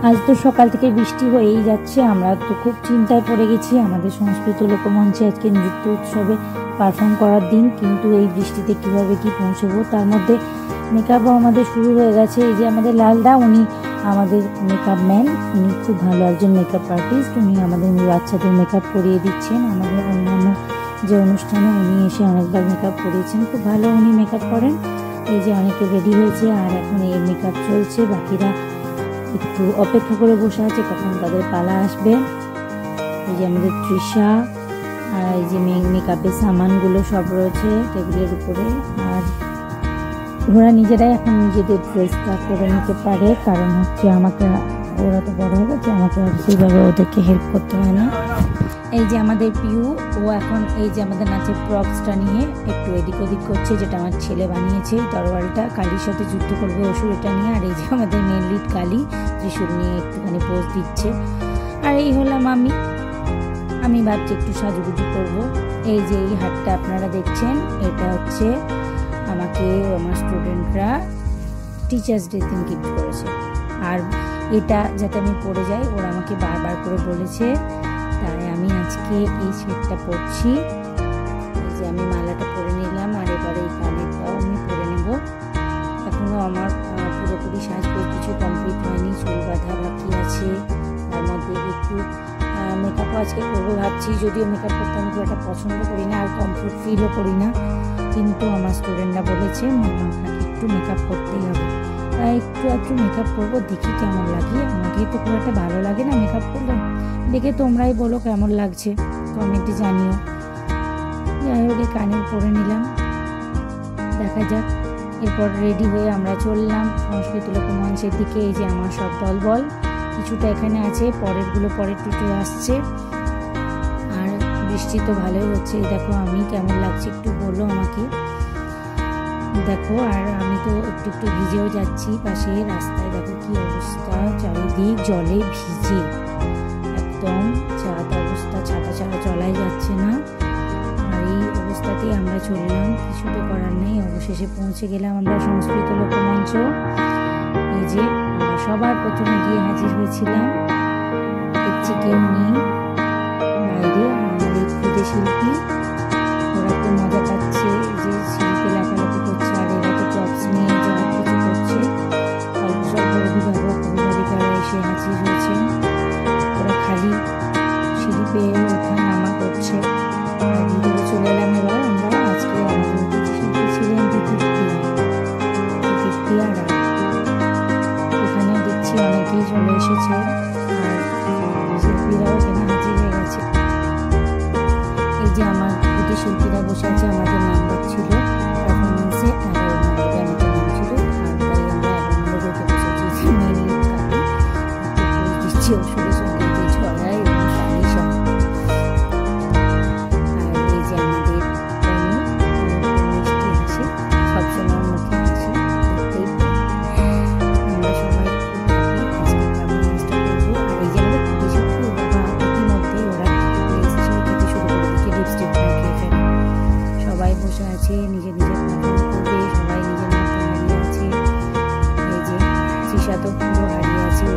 আজ তো সকাল থেকে বৃষ্টি হয়েই যাচ্ছে, আমরা তো খুব চিন্তায় পড়ে গেছি। আমাদের সংস্কৃত লোকমঞ্চে আজকে নৃত্য উৎসবে পারফর্ম করার দিন, কিন্তু এই বৃষ্টিতে কিভাবে কি পৌঁছবো। তার মধ্যে মেকআপও আমাদের শুরু হয়ে গেছে। এই যে আমাদের লালদা, উনি আমাদের মেকআপ ম্যান, উনি খুব ভালো একজন মেকআপ আর্টিস্ট। উনি আমাদের বাচ্চাদের মেকআপ করিয়ে দিচ্ছেন। আমাদের অন্যান্য যে অনুষ্ঠানে উনি এসে অনেকবার মেকআপ করিয়েছেন, খুব ভালো উনি মেকআপ করেন। এই যে অনেকে রেডি হয়েছে আর এখন এই মেকআপ চলছে, বাকিরা একটু অপেক্ষা করে বসে আছে কখন তাদের পালা আসবে। এই যে আমাদের তৃষা, আর এই যে মেকআপের সামানগুলো সব রয়েছে টেবিলের উপরে। আর ওরা নিজেরাই এখন নিজেদের ড্রেসটা করে নিতে পারে, কারণ হচ্ছে আমাকে, ওরা তো বড় হয়ে গেছে, আমাকে আর সেইভাবে ওদেরকে হেল্প করতে হয় না। এই যে আমাদের পিউ, ও এখন এই যে আমাদের নাচের প্রপসটা নিয়ে একটু এদিক ওদিক করছে, যেটা আমার ছেলে বানিয়েছে। তরোয়ালটা কালীর সাথে যুদ্ধ করবে অসুর, এটা নিয়ে। আর এই যে আমাদের মেন লিড কালী, ত্রিশূল নিয়ে একটুখানি পোজ দিচ্ছে। আর এই হলাম আমি ভাবছি একটু সাজুগুজু করবো। এই যে এই হাটটা আপনারা দেখছেন, এটা হচ্ছে আমাকে আমার স্টুডেন্টরা টিচার্স ডে দিন গিফট করেছে। আর এটা যাতে আমি পরে যাই, ওরা আমাকে বারবার করে বলেছে, তাই আমি আজকে এই সেটটা পরছি। এই যে আমি মালাটা পরে নিলাম, আর এবারে এই কানেরটাও আমি পরে নেব। এখনো আমার পুরোপুরি সাজগোজ কিছু কমপ্লিট হয়নি, চুল বাঁধা বাকি আছে। তার মধ্যে একটু মেকআপও আজকে করবো ভাবছি, যদিও মেকআপ করতে আমি খুব একটা পছন্দ করি না আর কমফোর্ট ফিলও করি না, কিন্তু আমার স্টুডেন্টরা বলেছে আপনাকে একটু মেকআপ করতেই হবে, তাই একটু মেকআপ করবো, দেখি কেমন লাগে। আমাকে তো খুব একটা ভালো লাগে না মেকআপ করলে, দেখে তোমরাই বলো কেমন লাগছে, কমেন্টে জানিও। যাই হোক, এই কানের পরে নিলাম, দেখা যাক। এরপর রেডি হয়ে আমরা চললাম সংস্কৃত লোকমঞ্চের দিকে। এই যে আমার সব দলবল কিছুটা এখানে আছে, পরেরগুলো পরের টুটে আসছে। আর বৃষ্টি তো ভালোই হচ্ছে। দেখো আমি কেমন লাগছে একটু বলো আমাকে, দেখো। আর আমি তো একটু ভিজেও যাচ্ছি, পাশে রাস্তায় দেখো কি অবস্থা, চারিদিক জলে ভিজে একদম চাঁদ অবস্থা, ছাতা ছাড়া চলাই যাচ্ছে না। আর এই অবস্থাতেই আমরা চললাম, কিছু তো করার নেই। অবশেষে পৌঁছে গেলাম আমরা সংস্কৃত লোকমঞ্চ। এই যে আমরা সবার প্রথমে গিয়ে হাজির হয়েছিলাম, দেখছি কেউ নেই বাইরে। আমাদের এই ক্ষুদে শিল্পী, ওরা খুব মজা পাচ্ছে, যে শিল্পী লাফালাফি করছে, আর এরা তো প্রপস নিয়ে যা কিছু করছে। অল্প স্বল্প অভিভাবক অভিভাবিকারা এসে হাজির হয়েছে, ওরা খালি সিঁড়ি পেয়ে ওঠা নামা করছে। আর ভিতরে চলে এলাম এবার আমরা। আজকে আমাদের শিল্পী ছিলেন দিতিপ্রিয়া রায়। এখানেও দেখছি অনেকেই চলে এসেছে, আর শিল্পীরাও এখানে হাজির হয়ে গেছে। এই যে আমার দুটি শিল্পীরা বসে আছে, আমাদের নাম্বার ছিল পারফরমেন্সে, 11 নম্বরে আমাদের নাম ছিল। আর তাই আমরা 11 নম্বরে উঠে বসেছি। মেনলি দিচ্ছি ওষুধের সঙ্গে যে ছড়ায় এবং পানি সব। আর এই যে আমাদের মিষ্টি হাসি, সবসময় মুখে হাসি, দেখতেই আমরা সবাই খুব হ্যাপি আজকে পারফরমেন্সটা করবো। আর এই যে আমাদের খুবই ইতিমধ্যে ওরা লিপস্টিক খেতে শুরু করে দিচ্ছে, লিপস্টিক খেয়ে ফেলে। সবাই বসে আছে, নিজের পারফর্ম করবে, সবাই নিজের মধ্যে হারিয়ে আছে। এই যে তৃষা তো পুরো হারিয়ে আছে।